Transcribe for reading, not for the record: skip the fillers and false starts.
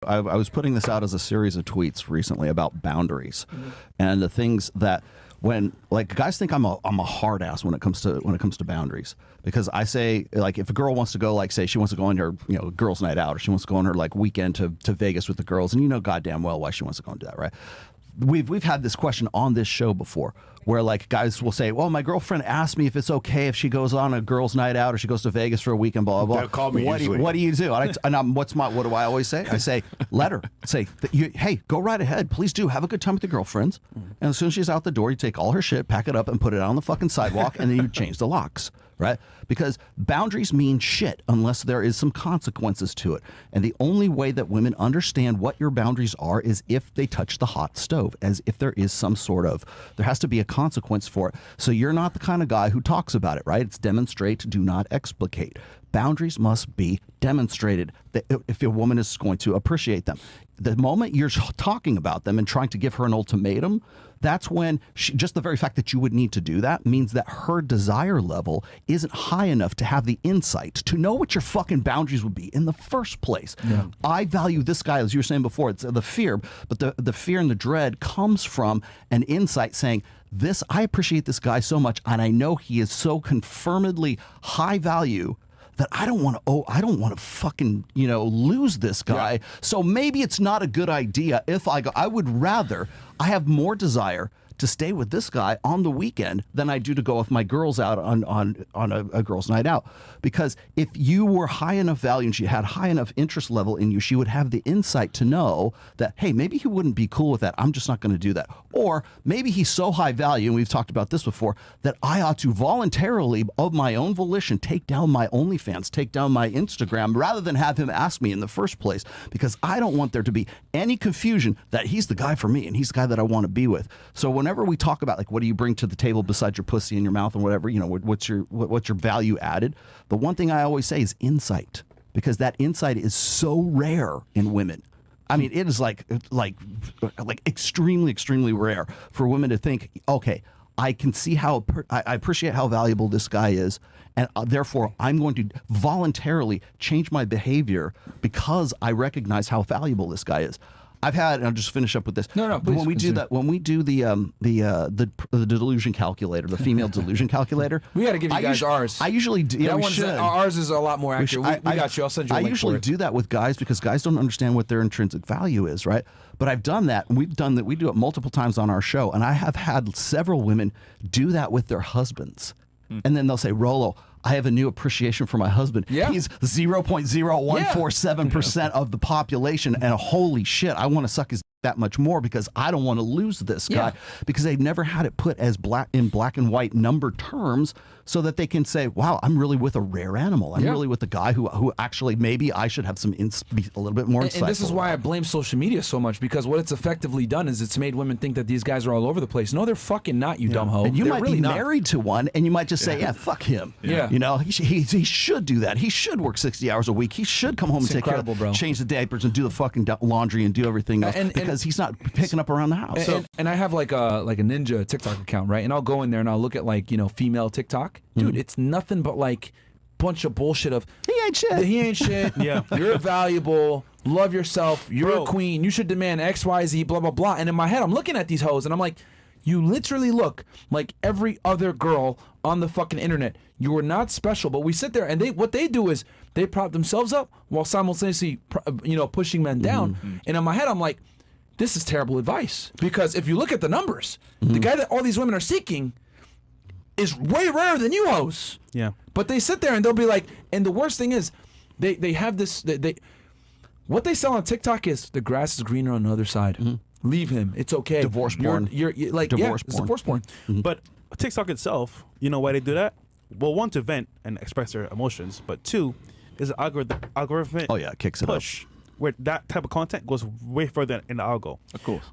I was putting this out as a series of tweets recently about boundaries and the things that when like guys think I'm a hard ass when it comes to boundaries, because I say, like, if a girl wants to go, like, say she wants to go on her girls' night out, or she wants to go on her like weekend to Vegas with the girls, and you know goddamn well why she wants to go and do that, right? We've had this question on this show before where like guys will say, well, my girlfriend asked me if it's okay if she goes on a girls' night out or she goes to Vegas for a weekend, blah, blah, blah. Call me what do you do? What do I always say? I say, let her. Say, hey, go right ahead. Please do. Have a good time with your girlfriends. And as soon as she's out the door, you take all her shit, pack it up, and put it out on the fucking sidewalk, and then you change the locks. Right? Because boundaries mean shit unless there is some consequences to it. And the only way that women understand what your boundaries are is if they touch the hot stove, as if there is some sort of, there has to be a consequence for it. So you're not the kind of guy who talks about it, right? It's demonstrate, do not explicate. Boundaries must be demonstrated that if a woman is going to appreciate them. The moment you're talking about them and trying to give her an ultimatum, that's when just the very fact that you would need to do that means that her desire level isn't high enough to have the insight to know what your fucking boundaries would be in the first place. Yeah. I value this guy, as you were saying before, it's the fear, but the fear and the dread comes from an insight saying, I appreciate this guy so much, and I know he is so confirmedly high value that I don't want to fucking, lose this guy. Yeah. So maybe it's not a good idea if I have more desire to stay with this guy on the weekend than I do to go with my girls out on a girls' night out. Because if you were high enough value and she had high enough interest level in you, she would have the insight to know that, hey, maybe he wouldn't be cool with that. I'm just not going to do that. Or maybe he's so high value, and we've talked about this before, that I ought to voluntarily, of my own volition, take down my OnlyFans, take down my Instagram, rather than have him ask me in the first place, because I don't want there to be any confusion that he's the guy for me and he's the guy that I want to be with. So whenever we talk about, like, what do you bring to the table besides your pussy in your mouth and whatever, what's your value added, the one thing I always say is insight, because that insight is so rare in women. I mean, it is like extremely, extremely rare for women to think, okay, I can see how I appreciate how valuable this guy is, and therefore I'm going to voluntarily change my behavior because I recognize how valuable this guy is. I've had, and I'll just finish up with this. No, please. When we do the delusion calculator, the female delusion calculator, we got to give you guys ours. I usually do. Yeah, ours is a lot more accurate. We got you. I'll send you a link. I usually do that with guys because guys don't understand what their intrinsic value is, right? But I've done that, and we've done that. We do it multiple times on our show, and I have had several women do that with their husbands, and then they'll say, "Rolo, I have a new appreciation for my husband. Yeah. He's 0.0147% of the population, and holy shit, I want to suck his that much more because I don't want to lose this guy," because they've never had it put as black and white number terms, so that they can say, wow, I'm really with a rare animal. I'm really with a guy who actually maybe I should have be a little bit more insightful. And this is why I blame social media so much, because what it's effectively done is it's made women think that these guys are all over the place. No, they're fucking not, you dumb hoe. And you They're might really be not. married to one, and you might just say, yeah, fuck him. Yeah. He should do that. He should work 60 hours a week. He should come home and take care of, change the diapers and do the fucking laundry and do everything else, because he's not picking up around the house. And I have like a ninja TikTok account, right? And I'll go in there and I'll look at female TikTok. Dude, it's nothing but like bunch of bullshit of he ain't shit. He ain't shit. Yeah. You're valuable. Love yourself. You're a queen. You should demand X, Y, Z, blah, blah, blah. And in my head, I'm looking at these hoes and I'm like, you literally look like every other girl on the fucking internet. You are not special. But we sit there and what they do is they prop themselves up while simultaneously pushing men down. And in my head, I'm like, this is terrible advice, because if you look at the numbers, the guy that all these women are seeking is way rarer than you hoes. Yeah. But they sit there and they'll be like, and the worst thing is, they have this. What they sell on TikTok is the grass is greener on the other side. Leave him. It's okay. Divorce porn. You're like divorce porn. But TikTok itself, you know why they do that? Well, one, to vent and express their emotions, but two, is an algorithmic it kicks it push. Where that type of content goes way further in the algo. Of course.